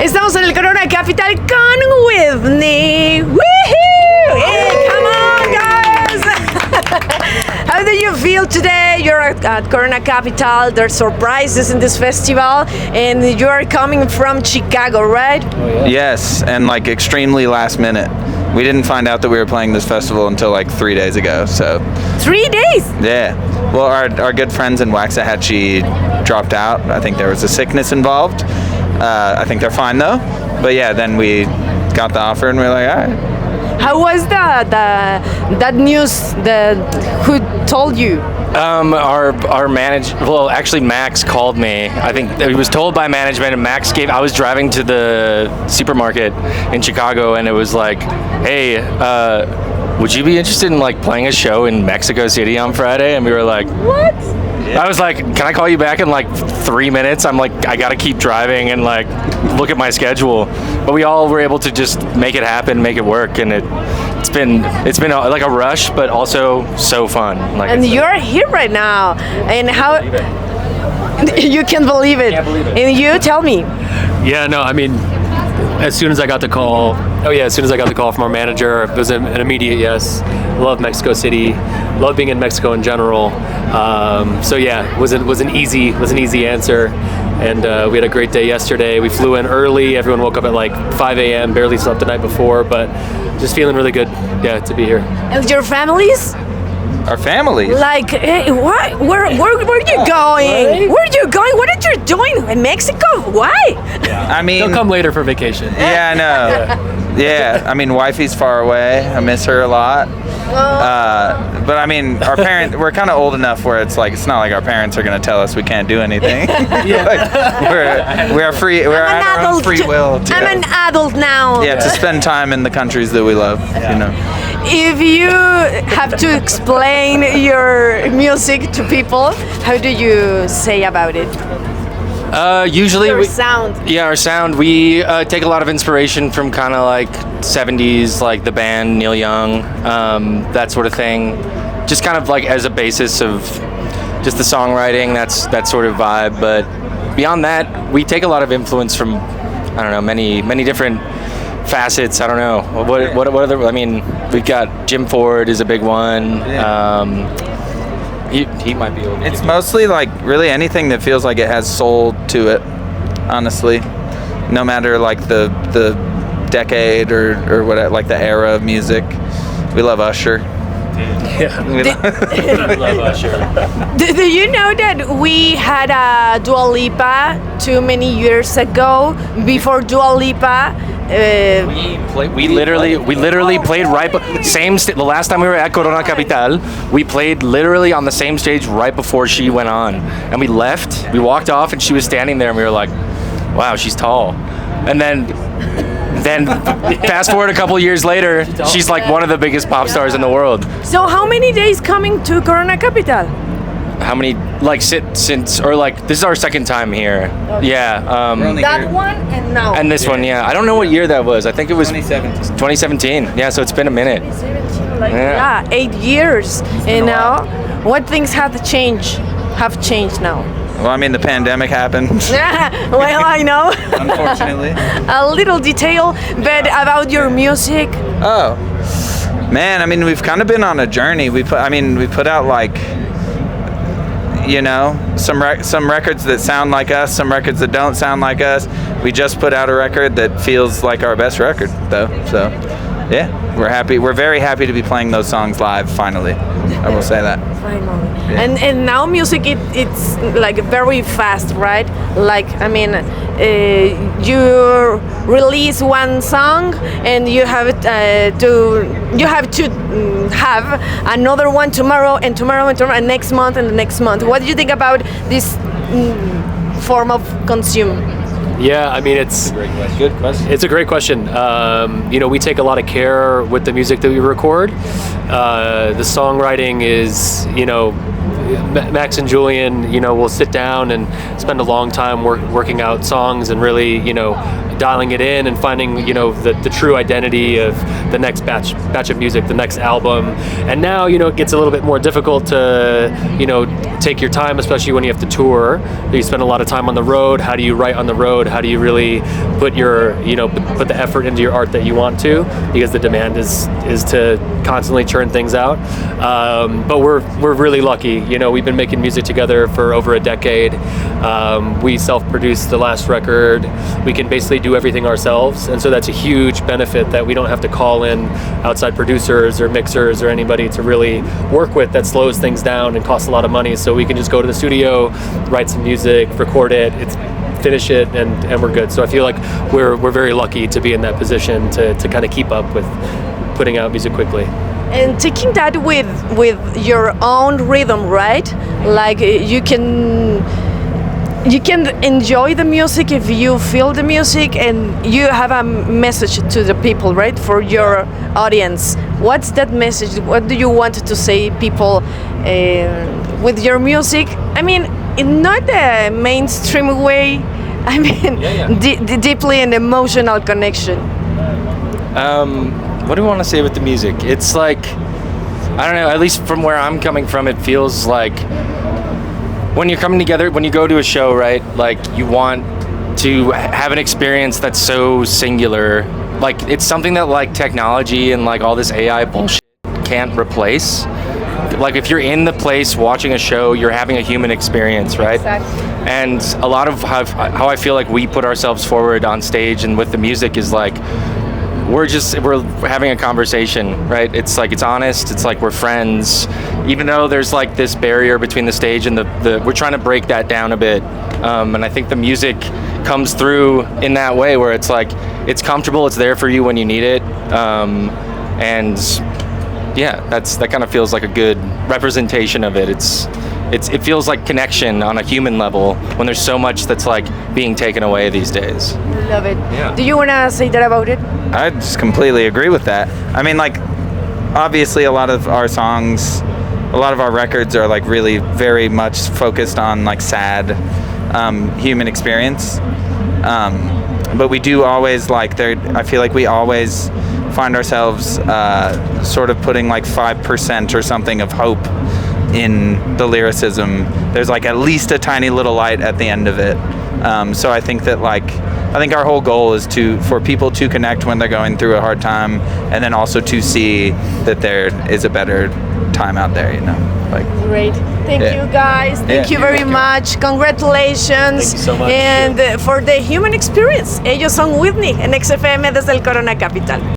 Estamos en el Corona Capital con Whitney. Woohoo! Hey, come on, guys! How do you feel today? You're at Corona Capital. There's surprises in this festival, and you are coming from Chicago, right? Oh, yeah. Yes, and like extremely last minute. We didn't find out that we were playing this festival until like 3 days ago. So 3 days? Yeah. Well, our good friends in Waxahachie dropped out. I think there was a sickness involved. I think they're fine though. But yeah, then we got the offer and we were like, all right. How was that news? Who told you? Our manager, well, actually Max called me. I think he was told by management, and Max gave. I was driving to the supermarket in Chicago, and it was like, hey, would you be interested in like playing a show in Mexico City on Friday? And we were like, what? I was like, can I call you back in like 3 minutes? I'm like, I gotta keep driving and like look at my schedule. But we all were able to just make it happen, make it work, and it's been like a rush, but also so fun. Like, and you're here right now, and how you can believe it. Can't believe it. And you tell me. Yeah, no, I mean, as soon as I got the call from our manager, it was an immediate yes. Love Mexico City, love being in Mexico in general. So yeah, was an easy answer, and we had a great day yesterday. We flew in early. Everyone woke up at like 5 a.m. Barely slept the night before, but just feeling really good. Yeah, to be here. And your families? Our families. Like, hey, what? Where are you going? Right? Where are you going? What are you doing in Mexico? Why? I mean, They'll come later for vacation. Yeah, I know. Yeah, I mean, wifey's far away. I miss her a lot. But I mean, our parents, we're kind of old enough where it's like, it's not like our parents are going to tell us we can't do anything. Like, we're free, we're at our own free will. I'm an adult now. Yeah, to spend time in the countries that we love, you know. If you have to explain your music to people, how do you say about it? Usually Your sound. Yeah, our sound. We take a lot of inspiration from kind of like 70s, like the band Neil Young, that sort of thing. Just kind of like as a basis of just the songwriting, that sort of vibe. But beyond that, we take a lot of influence from, I don't know, many different facets. I don't know. What other, I mean, we've got Jim Ford is a big one. He might be old. It's mostly like really anything that feels like it has soul to it, honestly. No matter like the decade or what, like the era of music. We love Usher. Yeah. I love Usher. Do you know that we had a Dua Lipa too many years ago? Before Dua Lipa, We literally played right the last time we were at Corona Capital, we played literally on the same stage right before she went on, and we left, we walked off, and she was standing there, and we were like, wow, she's tall. And then fast forward a couple years later, she's like one of the biggest pop stars in the world. so how many days coming to Corona Capital? How many, like, since, or like, this is our second time here. Yeah. That one and now. And this one, yeah. I don't know what year that was. I think it was 2017. 2017. Yeah, so it's been a minute. 17, like, Yeah. 8 years. And now, what things have changed now? Well, I mean, the pandemic happened, Well, I know. unfortunately. A little detail, but about your music. Oh, man, I mean, we've kind of been on a journey. We put out like, you know, some records that sound like us, some records that don't sound like us. We just put out a record that feels like our best record, though. So, yeah, we're happy. We're very happy to be playing those songs live. Finally, I will say that. Finally. And now music it's like very fast, right? Like, I mean, you release one song and you have to have another one tomorrow and tomorrow and next month and the next month. What do you think about this form of consume? Yeah, I mean, it's Good question. It's a great question. You know, we take a lot of care with the music that we record. The songwriting is, you know, Max and Julian, you know, will sit down and spend a long time working out songs and really, you know, dialing it in and finding, the true identity of the next batch of music, the next album. And now, it gets a little bit more difficult to, take your time, especially when you have to tour. You spend a lot of time on the road. How do you write on the road? How do you really put put the effort into your art that you want to? Because the demand is to constantly churn things out. But we're really lucky. We've been making music together for over a decade. We self-produced the last record. We can basically do everything ourselves, and so that's a huge benefit that we don't have to call in outside producers or mixers or anybody to really work with. That slows things down and costs a lot of money. So we can just go to the studio, write some music, record it, finish it, and we're good. So I feel like we're very lucky to be in that position to kind of keep up with putting out music quickly. And taking that with your own rhythm, right? Like you can enjoy the music if you feel the music and you have a message to the people, right? For your audience. What's that message? What do you want to say people with your music? I mean, in not a mainstream way. I mean, deeply an emotional connection. What do we want to say with the music? It's like, I don't know, at least from where I'm coming from, it feels like when you're coming together, when you go to a show, right, like you want to have an experience that's so singular. Like it's something that like technology and like all this AI bullshit can't replace. Like if you're in the place watching a show, you're having a human experience, right? Exactly. And a lot of how I feel like we put ourselves forward on stage and with the music is like, we're having a conversation, right? It's like, it's honest. It's like we're friends, even though there's like this barrier between the stage and we're trying to break that down a bit. And I think the music comes through in that way where it's like, it's comfortable. It's there for you when you need it. And yeah, that kind of feels like a good representation of it. It feels like connection on a human level when there's so much that's like being taken away these days. Love it. Yeah. Do you want to say that about it? I just completely agree with that. I mean, like, obviously a lot of our songs, a lot of our records are like really very much focused on like sad human experience. But we do always I feel like we always find ourselves sort of putting like 5% or something of hope in the lyricism. There's like at least a tiny little light at the end of it. So I think that I think our whole goal is for people to connect when they're going through a hard time, and then also to see that there is a better time out there, Great. Thank you guys. Thank you very much. Congratulations. Thank you so much. And for the human experience. Ellos son Whitney en XFM desde el Corona Capital.